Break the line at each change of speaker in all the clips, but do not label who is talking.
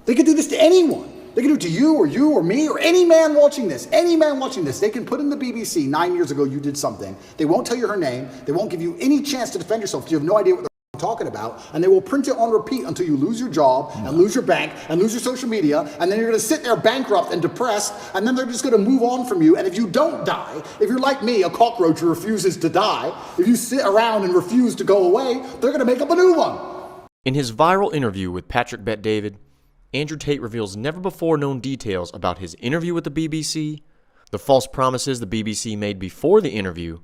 They could do this to anyone. They can do it to you or me or any man watching this. Any man watching this. They can put in the BBC 9 years ago you did something. They won't tell you her name. They won't give you any chance to defend yourself because you have no idea what they're talking about. And they will print it on repeat until you lose your job and lose your bank and lose your social media. And then you're going to sit there bankrupt and depressed. And then they're just going to move on from you. And if you don't die, if you're like me, a cockroach who refuses to die, if you sit around and refuse to go away, they're going to make up a new one.
In his viral interview with Patrick Bet-David, Andrew Tate reveals never-before-known details about his interview with the BBC, the false promises the BBC made before the interview,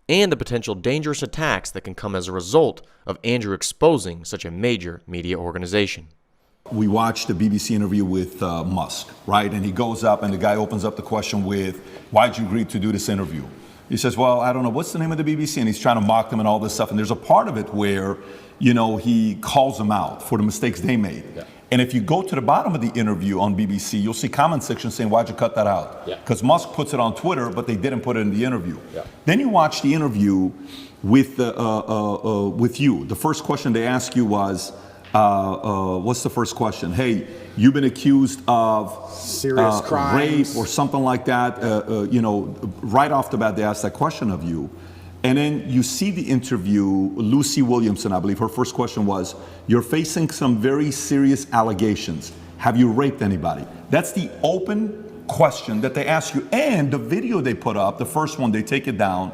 and the potential dangerous attacks that can come as a result of Andrew exposing such a major media organization.
We watched the BBC interview with Musk, right? And he goes up and the guy opens up the question with, why'd you agree to do this interview? He says, well, I don't know, what's the name of the BBC? And he's trying to mock them and all this stuff. And there's a part of it where, you know, he calls them out for the mistakes they made. Yeah. And if you go to the bottom of the interview on BBC, you'll see comment section saying, why'd you cut that out? Because Musk puts it on Twitter, but they didn't put it in the interview. Then you watch the interview with you. The first question they ask you was, what's the first question? Hey, you've been accused of
serious crimes,
rape or something like that. You know, right off the bat, they ask that question of you. And then you see the interview, Lucy Williamson, I believe, her first question was, you're facing some very serious allegations. Have you raped anybody? That's the open question that they ask you. And the video they put up, the first one, they take it down.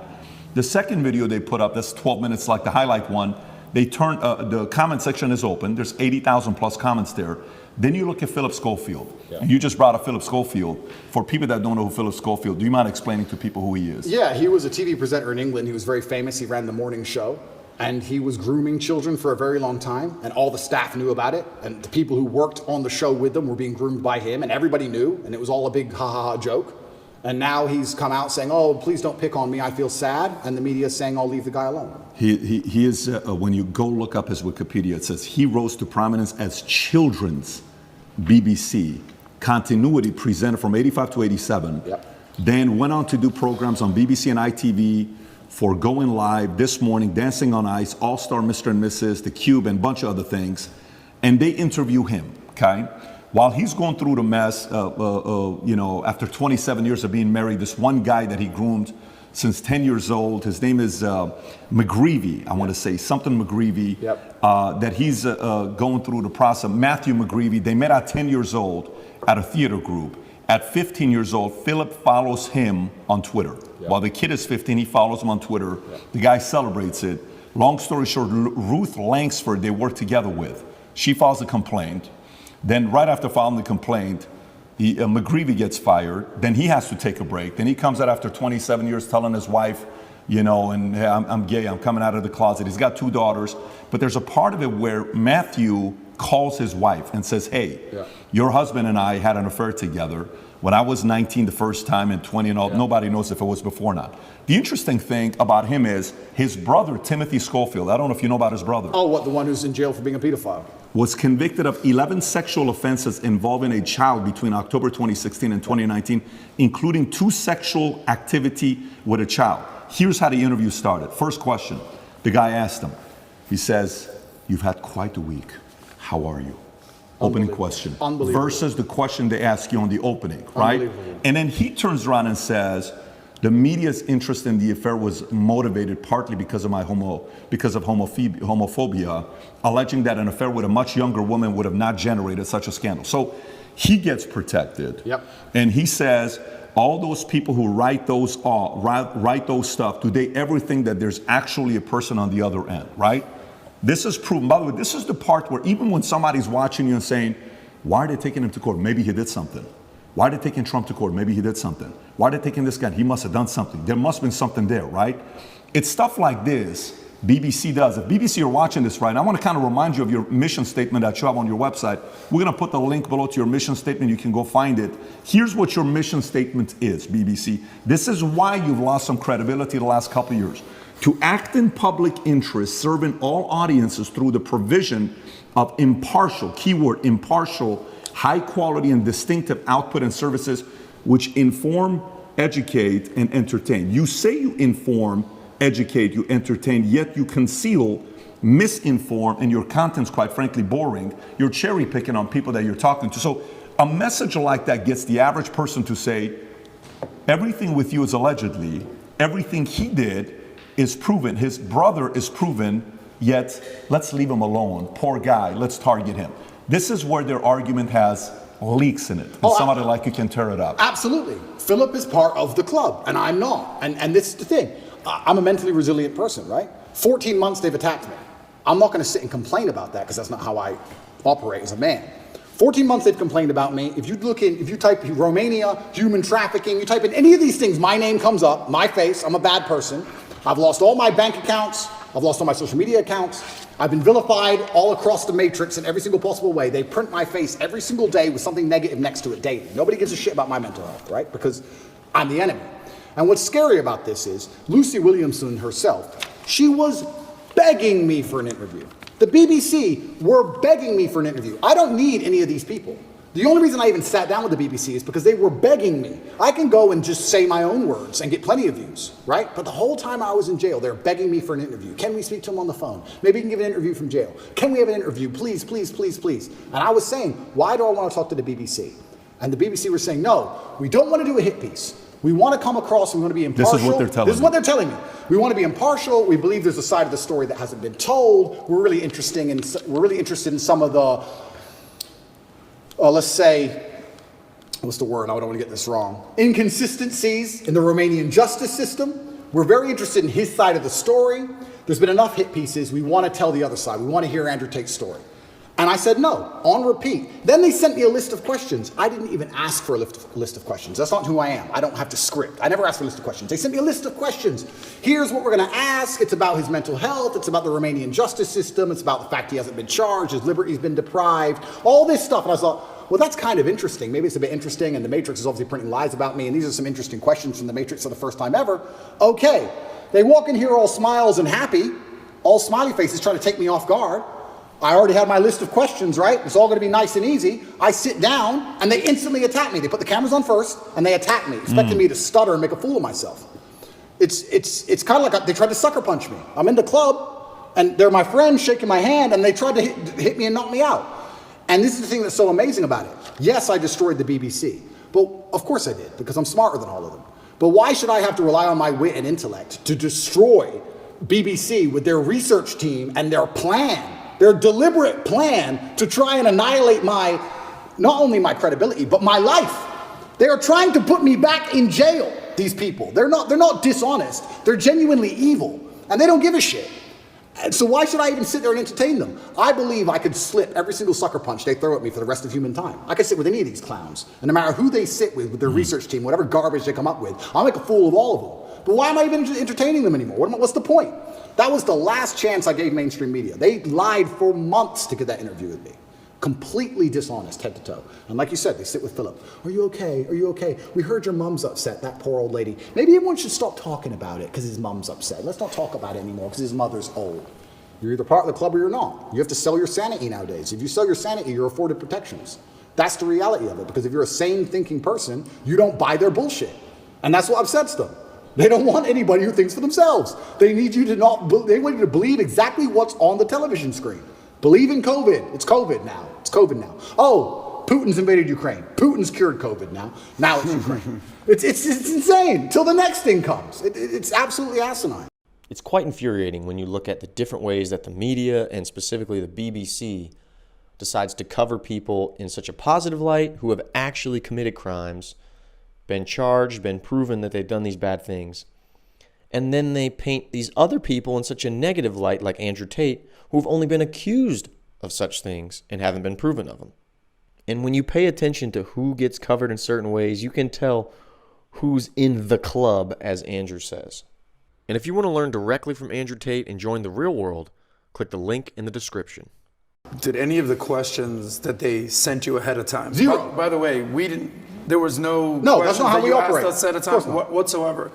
The second video they put up, that's 12 minutes like the highlight one, they turn, the comment section is open. There's 80,000 plus comments there. Then you look at Philip Schofield. And you just brought up Philip Schofield. For people that don't know who Philip Schofield, do you mind explaining to people who he is?
Yeah, he was a TV presenter in England. He was very famous. He ran the morning show. And he was grooming children for a very long time. And all the staff knew about it. And the people who worked on the show with them were being groomed by him. And everybody knew. And it was all a big ha-ha-ha joke. And now he's come out saying, oh, please don't pick on me. I feel sad. And the media is saying, I'll leave the guy alone.
He is, when you go look up his Wikipedia, it says he rose to prominence as children's BBC continuity presenter from 85 to 87. Then went on to do programs on BBC and ITV for Going Live, This Morning, Dancing on Ice, All-Star Mr. and Mrs., The Cube, and a bunch of other things. And they interview him, okay? While he's going through the mess, you know, after 27 years of being married, this one guy that he groomed since 10 years old, his name is McGreevy, I want to say, something McGreevy, that he's going through the process. Matthew McGreevy, they met at 10 years old at a theater group. At 15 years old, Philip follows him on Twitter. While the kid is 15, he follows him on Twitter. The guy celebrates it. Long story short, Ruth Langsford, they work together with. She files a complaint. Then right after filing the complaint, McGreevy gets fired. Then he has to take a break. Then he comes out after 27 years telling his wife, you know, and hey, I'm gay, I'm coming out of the closet. He's got 2 daughters. But there's a part of it where Matthew calls his wife and says, hey, your husband and I had an affair together when I was 19 the first time and 20 and all. Nobody knows if it was before or not. The interesting thing about him is his brother, Timothy Schofield, I don't know if you know about his brother.
Oh, what, the one who's in jail for being a pedophile?
Was convicted of 11 sexual offenses involving a child between October 2016 and 2019, including 2 sexual activity with a child. Here's how the interview started. First question, the guy asked him, he says, you've had quite a week. How are you? Opening question. Versus the question they ask you on the opening, right? And then he turns around and says, the media's interest in the affair was motivated partly because of homophobia, alleging that an affair with a much younger woman would have not generated such a scandal. So he gets protected. And he says, all those people who write those stuff, do they ever think that there's actually a person on the other end, right? This is proven. By the way, this is the part where even when somebody's watching you and saying, why are they taking him to court? Maybe he did something. Why are they taking Trump to court? Maybe he did something. Why are they taking this guy? He must have done something. There must have been something there, right? It's stuff like this BBC does. If BBC are watching this right now, I want to kind of remind you of your mission statement that you have on your website. We're going to put the link below to your mission statement. You can go find it. Here's what your mission statement is, BBC. This is why you've lost some credibility the last couple of years. To act in public interest, serving all audiences through the provision of impartial, keyword impartial, high quality and distinctive output and services which inform, educate, and entertain. You say you inform, educate, you entertain, yet you conceal, misinform, and your content's quite frankly boring. You're cherry picking on people that you're talking to. So a message like that gets the average person to say, everything with you is allegedly, everything he did is proven, his brother is proven, yet let's leave him alone. Poor guy, let's target him. This is where their argument has leaks in it. And somebody like you can tear it up.
Absolutely. Philip is part of the club, and I'm not. And this is the thing. I'm a mentally resilient person, right? 14 months they've attacked me. I'm not going to sit and complain about that because that's not how I operate as a man. 14 months they've complained about me. If you type Romania, human trafficking, you type in any of these things, my name comes up, my face, I'm a bad person. I've lost all my bank accounts. I've lost all my social media accounts. I've been vilified all across the matrix in every single possible way. They print my face every single day with something negative next to it daily. Nobody gives a shit about my mental health, right? Because I'm the enemy. And what's scary about this is Lucy Williamson herself, she was begging me for an interview. The BBC were begging me for an interview. I don't need any of these people. The only reason I even sat down with the BBC is because they were begging me. I can go and just say my own words and get plenty of views, right? But the whole time I was in jail, they're begging me for an interview. Can we speak to him on the phone? Maybe you can give an interview from jail. Can we have an interview? Please, please, please, please. And I was saying, why do I want to talk to the BBC? And the BBC were saying, no, we don't want to do a hit piece. We want to come across, we want to be impartial.
This is what they're telling me.
This is what they're telling me. We want to be impartial. We believe there's a side of the story that hasn't been told. We're really interested in some of the, let's say, what's the word? I don't want to get this wrong. Inconsistencies in the Romanian justice system. We're very interested in his side of the story. There's been enough hit pieces. We want to tell the other side. We want to hear Andrew Tate's story. And I said no, on repeat. Then they sent me a list of questions. I didn't even ask for a list of questions. That's not who I am. I don't have to script. I never ask for a list of questions. They sent me a list of questions. Here's what we're going to ask. It's about his mental health. It's about the Romanian justice system. It's about the fact he hasn't been charged. His liberty's been deprived. All this stuff. And I thought, well, that's kind of interesting. Maybe it's a bit interesting. And the Matrix is obviously printing lies about me. And these are some interesting questions from the Matrix for the first time ever. Okay. They walk in here all smiles and happy, all smiley faces trying to take me off guard. I already had my list of questions, right? It's all going to be nice and easy. I sit down, and they instantly attack me. They put the cameras on first, and they attack me, expecting me to stutter and make a fool of myself. It's kind of like they tried to sucker punch me. I'm in the club, and they're my friends shaking my hand, and they tried to hit me and knock me out. And this is the thing that's so amazing about it. Yes, I destroyed the BBC. But of course I did, because I'm smarter than all of them. But why should I have to rely on my wit and intellect to destroy BBC with their research team and their plan? Their deliberate plan to try and annihilate not only my credibility, but my life. They are trying to put me back in jail, these people. They're not dishonest. They're genuinely evil. And they don't give a shit. And so why should I even sit there and entertain them? I believe I could slip every single sucker punch they throw at me for the rest of human time. I could sit with any of these clowns. And no matter who they sit with their research team, whatever garbage they come up with, I'll make a fool of all of them. But why am I even entertaining them anymore? What's the point? That was the last chance I gave mainstream media. They lied for months to get that interview with me. Completely dishonest, head to toe. And like you said, they sit with Philip. Are you okay? Are you okay? We heard your mom's upset, that poor old lady. Maybe everyone should stop talking about it because his mom's upset. Let's not talk about it anymore because his mother's old. You're either part of the club or you're not. You have to sell your sanity nowadays. If you sell your sanity, you're afforded protections. That's the reality of it, because if you're a sane thinking person, you don't buy their bullshit. And that's what upsets them. They don't want anybody who thinks for themselves. They need you to they want you to believe exactly what's on the television screen. Believe in COVID. It's COVID now. It's COVID now. Oh, Putin's invaded Ukraine. Putin's cured COVID now. Now it's Ukraine. It's insane till the next thing comes. It's absolutely asinine.
It's quite infuriating when you look at the different ways that the media, and specifically the BBC, decides to cover people in such a positive light who have actually committed crimes, been charged, been proven that they've done these bad things. And then they paint these other people in such a negative light, like Andrew Tate, who have only been accused of such things and haven't been proven of them. And when you pay attention to who gets covered in certain ways, you can tell who's in the club, as Andrew says. And if you want to learn directly from Andrew Tate and join the real world, click the link in the description.
Did any of the questions that they sent you ahead of time?
Zero.
By the way, we didn't. There was no.
No, that's not how we operate.
Asked us at a time whatsoever.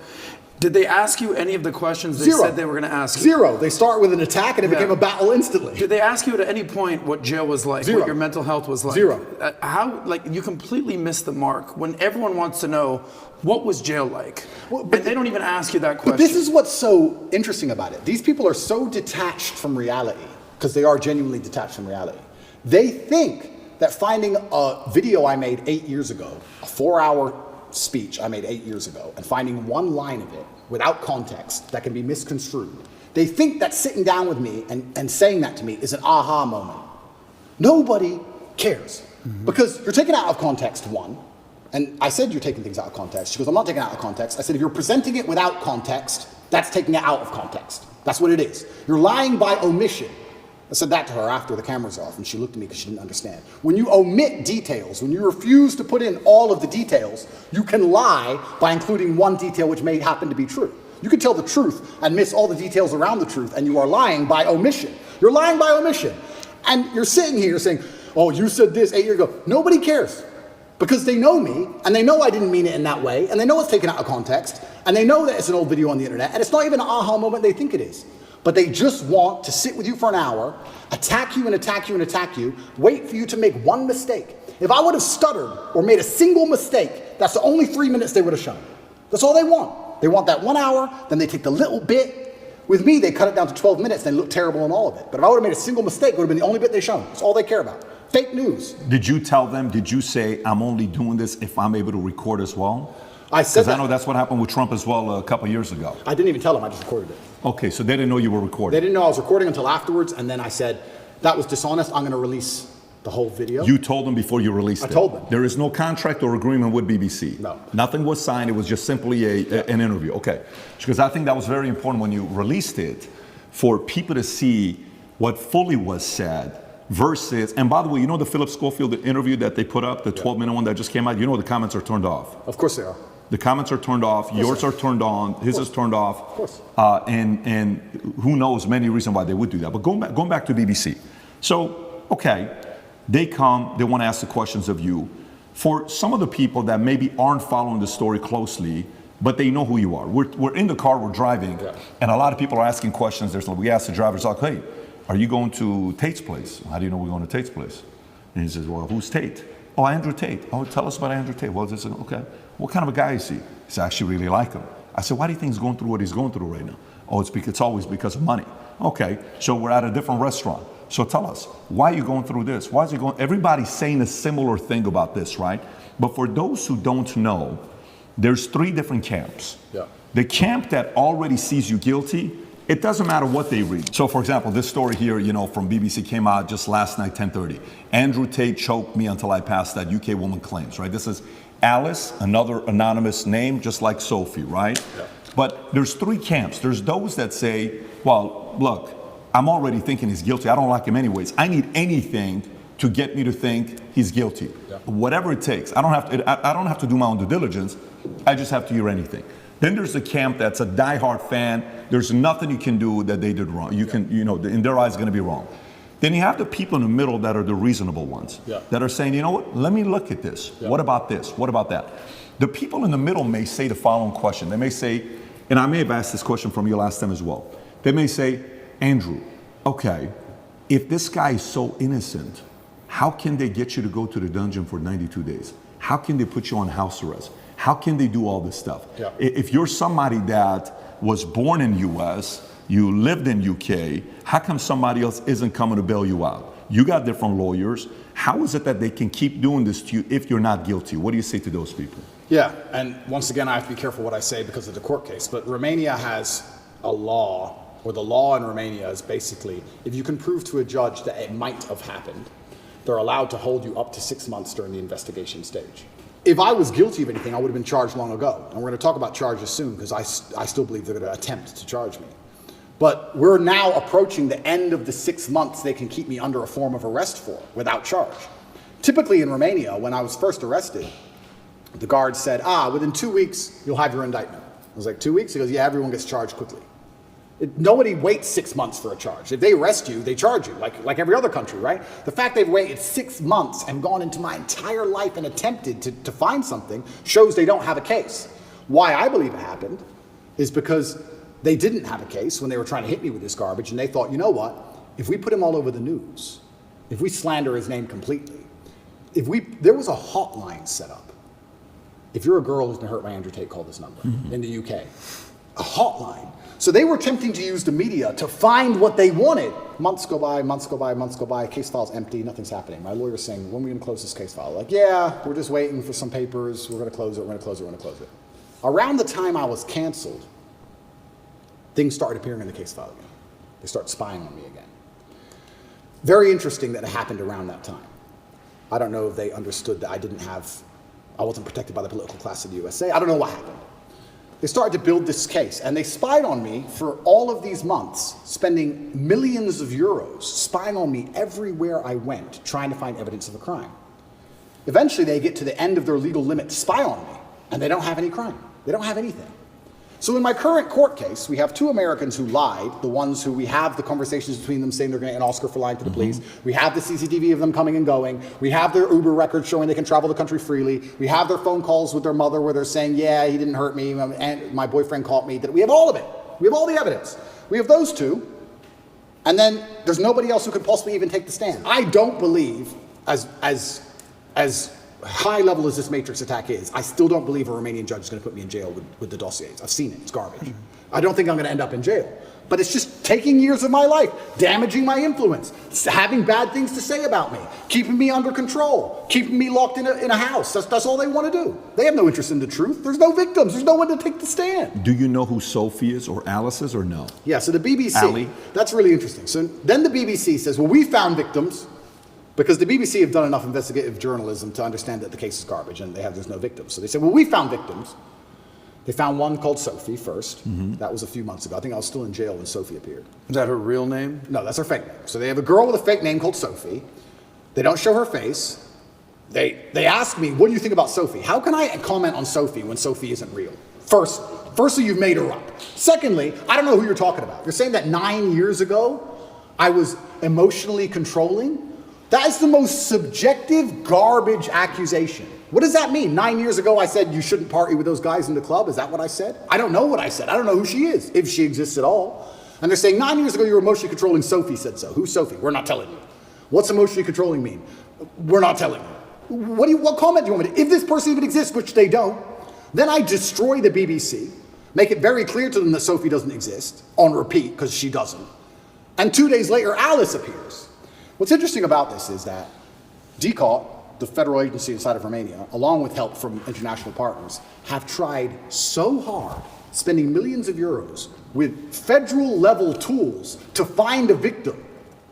Did they ask you any of the questions they
Zero.
said they were going to ask you?
Zero. They start with an attack and it became a battle instantly.
Did they ask you at any point what jail was like?
Zero.
What your mental health was like?
Zero.
How, like, you completely missed the mark when everyone wants to know what was jail like.
Well,
and they don't even ask you that question.
But this is what's so interesting about it. These people are so detached from reality, because they are genuinely detached from reality. They think that finding a video I made 8 years ago, a 4-hour speech I made 8 years ago, and finding one line of it without context that can be misconstrued, they think that sitting down with me and saying that to me is an aha moment. Nobody cares. Because you're taking it out of context, one. And I said you're taking things out of context. She goes, I'm not taking it out of context. I said, if you're presenting it without context, that's taking it out of context. That's what it is. You're lying by omission. I said that to her after the camera's off, and she looked at me because she didn't understand. When you omit details, when you refuse to put in all of the details, you can lie by including one detail which may happen to be true. You can tell the truth and miss all the details around the truth, and you are lying by omission. You're lying by omission. And you're sitting here saying, oh, you said this 8 years ago. Nobody cares. Because they know me, and they know I didn't mean it in that way, and they know it's taken out of context, and they know that it's an old video on the internet, and it's not even an aha moment they think it is. But they just want to sit with you for an hour, attack you and attack you and attack you, wait for you to make one mistake. If I would have stuttered or made a single mistake, that's the only 3 minutes they would have shown. That's all they want. They want that 1 hour, then they take the little bit. With me, they cut it down to 12 minutes, and they look terrible in all of it. But if I would have made a single mistake, it would have been the only bit they shown. That's all they care about. Fake news.
Did you tell them, did you say, I'm only doing this if I'm able to record as well?
I said
Because
that.
I know that's what happened with Trump as well a couple of years ago.
I didn't even tell them, I just recorded it.
Okay, so they didn't know you were
They
recording.
didn't know I was recording until afterwards, and then I said, that was dishonest, I'm gonna release the whole video.
You told them before you released it.
I told them.
There is no contract or agreement with BBC.
No.
Nothing was signed, it was just simply an interview. Okay, because I think that was very important when you released it, for people to see what fully was said versus, and by the way, you know the Philip Schofield interview that they put up, the 12-minute one that just came out, you know the comments are turned off.
Of course they are.
The comments are turned off, yours are turned on, his is turned off.
Of course.
And who knows many reasons why they would do that. But going back to BBC. So, okay, they come, they want to ask the questions of you. For some of the people that maybe aren't following the story closely, but they know who you are. We're in the car, we're driving, and a lot of people are asking questions. We ask the drivers, like, hey, are you going to Tate's place? How do you know we're going to Tate's place? And he says, well, who's Tate? Oh, Andrew Tate. Oh, tell us about Andrew Tate. Well, this is, okay. What kind of a guy is he? He said, I actually really like him. I said, why do you think he's going through what he's going through right now? Oh, it's always because of money. Okay, so we're at a different restaurant. So tell us, why are you going through this? Why is he going? Everybody's saying a similar thing about this, right? But for those who don't know, there's 3 different camps.
Yeah.
The camp that already sees you guilty, it doesn't matter what they read. So for example, this story here, from BBC came out just last night, 10:30. Andrew Tate choked me until I passed, that UK woman claims, right? This is Alice, another anonymous name, just like Sophie, right? Yeah. But there's 3 camps. There's those that say, well, look, I'm already thinking he's guilty. I don't like him anyways. I need anything to get me to think he's guilty. Yeah. Whatever it takes. I don't have to do my own due diligence. I just have to hear anything. Then there's the camp that's a diehard fan. There's nothing you can do that they did wrong. In their eyes, it's going to be wrong. Then you have the people in the middle that are the reasonable ones, that are saying, you know what, let me look at this. Yeah. What about this? What about that? The people in the middle may say the following question. They may say, and I may have asked this question from you last time as well. They may say, Andrew, okay, if this guy is so innocent, how can they get you to go to the dungeon for 92 days? How can they put you on house arrest? How can they do all this stuff? Yeah. If you're somebody that was born in US, you lived in UK, how come somebody else isn't coming to bail you out? You got different lawyers. How is it that they can keep doing this to you if you're not guilty? What do you say to those people?
Yeah, and once again, I have to be careful what I say because of the court case, but Romania has a law, or the law in Romania is basically, if you can prove to a judge that it might have happened, they're allowed to hold you up to 6 months during the investigation stage. If I was guilty of anything, I would have been charged long ago. And we're going to talk about charges soon because I still believe they're going to attempt to charge me. But we're now approaching the end of the 6 months they can keep me under a form of arrest for without charge. Typically in Romania, when I was first arrested, the guard said, within 2 weeks, you'll have your indictment. I was like, 2 weeks? He goes, yeah, everyone gets charged quickly. Nobody waits 6 months for a charge. If they arrest you, they charge you, like every other country, right? The fact they've waited 6 months and gone into my entire life and attempted to find something shows they don't have a case. Why I believe it happened is because they didn't have a case when they were trying to hit me with this garbage, and they thought, you know what? If we put him all over the news, if we slander his name completely, there was a hotline set up. If you're a girl who's been hurt by Andrew Tate, call this number in the UK. A hotline. So they were attempting to use the media to find what they wanted. Months go by, months go by, months go by, case file's empty, nothing's happening. My lawyer's saying, when are we gonna close this case file? Like, yeah, we're just waiting for some papers, we're gonna close it, we're gonna close it, we're gonna close it. Around the time I was canceled, things started appearing in the case file again. They started spying on me again. Very interesting that it happened around that time. I don't know if they understood that I wasn't protected by the political class of the USA. I don't know what happened. They started to build this case, and they spied on me for all of these months, spending millions of euros, spying on me everywhere I went, trying to find evidence of a crime. Eventually, they get to the end of their legal limit to spy on me, and they don't have any crime. They don't have anything. So in my current court case, we have two Americans who lied, the ones who we have the conversations between them saying they're going to get an Oscar for lying to the police. We have the CCTV of them coming and going. We have their Uber records showing they can travel the country freely. We have their phone calls with their mother where they're saying, yeah, he didn't hurt me, and my boyfriend caught me. We have all of it. We have all the evidence. We have those two, and then there's nobody else who could possibly even take the stand. I don't believe, as high level as this Matrix attack is, I still don't believe a Romanian judge is going to put me in jail with the dossiers. I've seen it. It's garbage. I don't think I'm going to end up in jail. But it's just taking years of my life, damaging my influence, having bad things to say about me, keeping me under control, keeping me locked in a house. That's all they want to do. They have no interest in the truth. There's no victims. There's no one to take the stand.
Do you know who Sophie is or Alice is or no?
Yeah, so the BBC,
Ali?
That's really interesting. So then the BBC says, well, we found victims, because the BBC have done enough investigative journalism to understand that the case is garbage and there's no victims. So they said, well, we found victims. They found one called Sophie first. That was a few months ago. I think I was still in jail when Sophie appeared.
Is that her real name?
No, that's her fake name. So they have a girl with a fake name called Sophie. They don't show her face. They ask me, what do you think about Sophie? How can I comment on Sophie when Sophie isn't real? Firstly, you've made her up. Secondly, I don't know who you're talking about. You're saying that 9 years ago, I was emotionally controlling? That is the most subjective garbage accusation. What does that mean? 9 years ago, I said you shouldn't party with those guys in the club. Is that what I said? I don't know what I said. I don't know who she is, if she exists at all. And they're saying 9 years ago, you were emotionally controlling. Sophie said so. Who's Sophie? We're not telling you. What's emotionally controlling mean? We're not telling you. What comment do you want me to? If this person even exists, which they don't, then I destroy the BBC, make it very clear to them that Sophie doesn't exist, on repeat, because she doesn't. And 2 days later, Alice appears. What's interesting about this is that DCAUT, the federal agency inside of Romania, along with help from international partners, have tried so hard, spending millions of euros with federal level tools to find a victim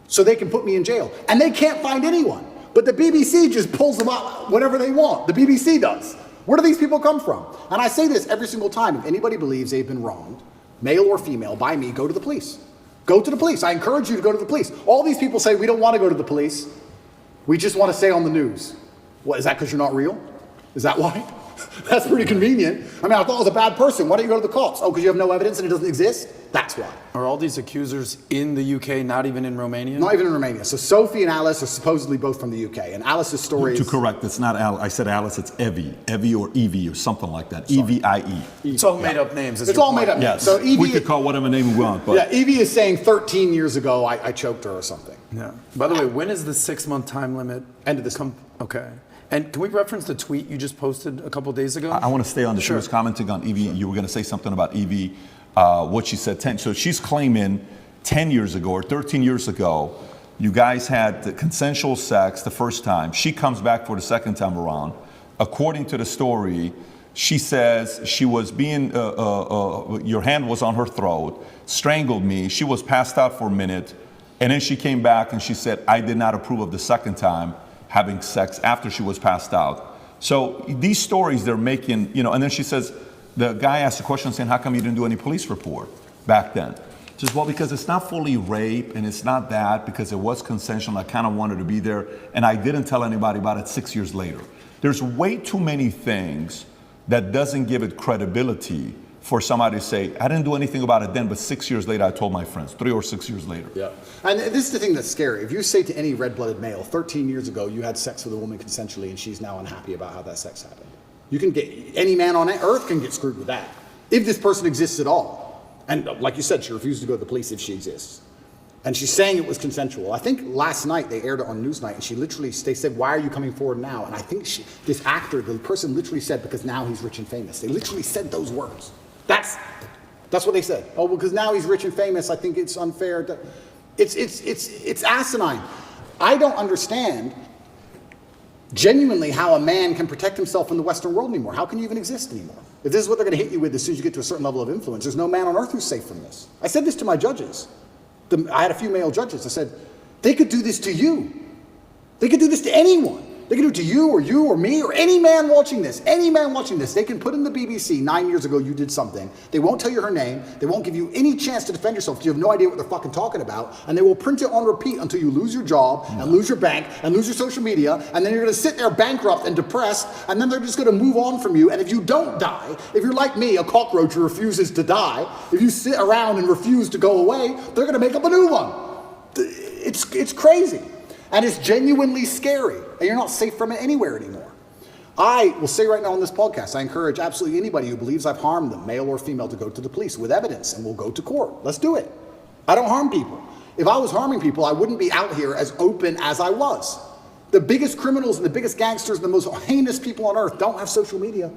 so they can put me in jail. And they can't find anyone. But the BBC just pulls them out whenever they want. The BBC does. Where do these people come from? And I say this every single time. If anybody believes they've been wronged, male or female, by me, go to the police. Go to the police. I encourage you to go to the police. All these people say, we don't want to go to the police. We just want to stay on the news. What, is that because you're not real? Is that why? That's pretty convenient. I mean, I thought I was a bad person. Why don't you go to the cops? Oh, because you have no evidence and it doesn't exist? That's why.
Are all these accusers in the UK, not even in Romania?
Not even in Romania. So Sophie and Alice are supposedly both from the UK. And Alice's story
To
is...
correct, it's not Alice. I said Alice, it's Evie. Evie or Evie or something like that. Evie.
It's all made up names.
It's all made up names.
Yes.
So Evie,
we could call whatever name we want. But
yeah, Evie is saying 13 years ago I choked her or something.
Yeah. By the way, when is the 6-month time limit?
End of this month.
Okay. And can we reference the tweet you just posted a couple days ago?
I want to stay on this.
Sure.
She was commenting on Evie. You were going to say something about Evie, what she said 10. So she's claiming 10 years ago or 13 years ago, you guys had the consensual sex the first time. She comes back for the second time around. According to the story, she says she was being, your hand was on her throat, strangled me. She was passed out for a minute. And then she came back and she said, I did not approve of the second time having sex after she was passed out. So these stories they're making, and then she says, the guy asked a question saying, how come you didn't do any police report back then? She says, well, because it's not fully rape and it's not that, because it was consensual. I kind of wanted to be there and I didn't tell anybody about it 6 years later. There's way too many things that doesn't give it credibility for somebody to say, I didn't do anything about it then, but 6 years later, I told my friends, 3 or 6 years later.
Yeah. And this is the thing that's scary. If you say to any red-blooded male, 13 years ago, you had sex with a woman consensually and she's now unhappy about how that sex happened. You can get, any man on earth can get screwed with that. if this person exists at all. And like you said, she refused to go to the police if she exists. And she's saying it was consensual. I think last night they aired it on Newsnight, and they said, why are you coming forward now? And I think this actor, the person literally said, because now he's rich and famous. They literally said those words. That's what they said. Oh, because now he's rich and famous, I think it's unfair. It's asinine. I don't understand genuinely how a man can protect himself in the Western world anymore. How can you even exist anymore? If this is what they're going to hit you with as soon as you get to a certain level of influence, there's no man on earth who's safe from this. I said this to my judges. I had a few male judges. I said, they could do this to you. They could do this to anyone. They could do it to you or me or any man watching this. Any man watching this. They can put in the BBC, 9 years ago you did something. They won't tell you her name. They won't give you any chance to defend yourself because you have no idea what they're fucking talking about. And they will print it on repeat until you lose your job and lose your bank and lose your social media. And then you're going to sit there bankrupt and depressed. And then they're just going to move on from you. And if you don't die, if you're like me, a cockroach who refuses to die, if you sit around and refuse to go away, they're going to make up a new one. It's crazy. And it's genuinely scary. And you're not safe from it anywhere anymore. I will say right now on this podcast, I encourage absolutely anybody who believes I've harmed them, male or female, to go to the police with evidence, and we'll go to court. Let's do it. I don't harm people. If I was harming people, I wouldn't be out here as open as I was. The biggest criminals and the biggest gangsters and the most heinous people on earth don't have social media.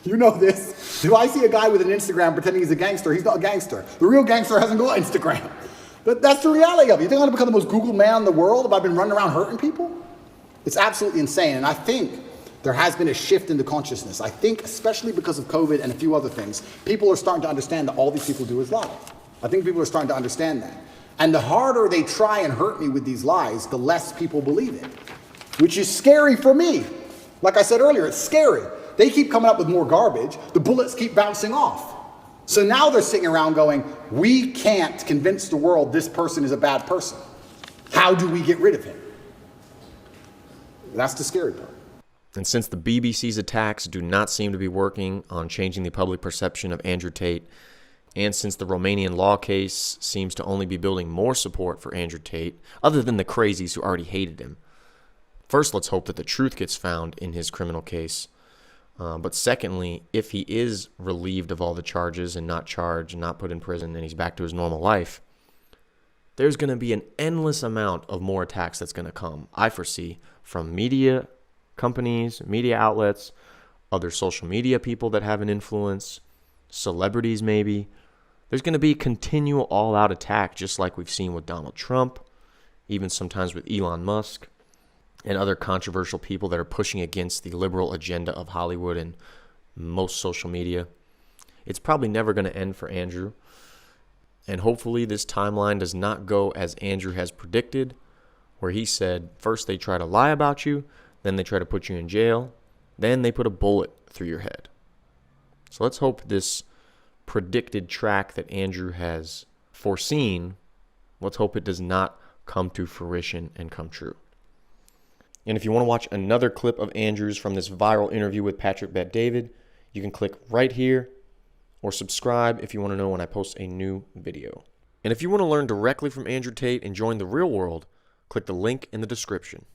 You know this. If I see a guy with an Instagram pretending he's a gangster, he's not a gangster. The real gangster hasn't got Instagram. But that's the reality of it. You think I'm going to become the most Googled man in the world if I've been running around hurting people? It's absolutely insane. And I think there has been a shift in the consciousness. I think, especially because of COVID and a few other things, people are starting to understand that all these people do is lie. I think people are starting to understand that. And the harder they try and hurt me with these lies, the less people believe it, which is scary for me. Like I said earlier, it's scary. They keep coming up with more garbage. The bullets keep bouncing off. So now they're sitting around going, we can't convince the world this person is a bad person. How do we get rid of him? That's the scary part.
And since the BBC's attacks do not seem to be working on changing the public perception of Andrew Tate, and since the Romanian law case seems to only be building more support for Andrew Tate, other than the crazies who already hated him, first let's hope that the truth gets found in his criminal case. But secondly, if he is relieved of all the charges and not charged and not put in prison and he's back to his normal life, there's going to be an endless amount of more attacks that's going to come, I foresee, from media companies, media outlets, other social media people that have an influence, celebrities maybe. There's going to be a continual all-out attack just like we've seen with Donald Trump, even sometimes with Elon Musk, and other controversial people that are pushing against the liberal agenda of Hollywood and most social media. It's probably never going to end for Andrew. And hopefully this timeline does not go as Andrew has predicted, where he said, first they try to lie about you, then they try to put you in jail, then they put a bullet through your head. So let's hope this predicted track that Andrew has foreseen, let's hope it does not come to fruition and come true. And if you want to watch another clip of Andrew's from this viral interview with Patrick Bet-David, you can click right here or subscribe if you want to know when I post a new video. And if you want to learn directly from Andrew Tate and join the real world, click the link in the description.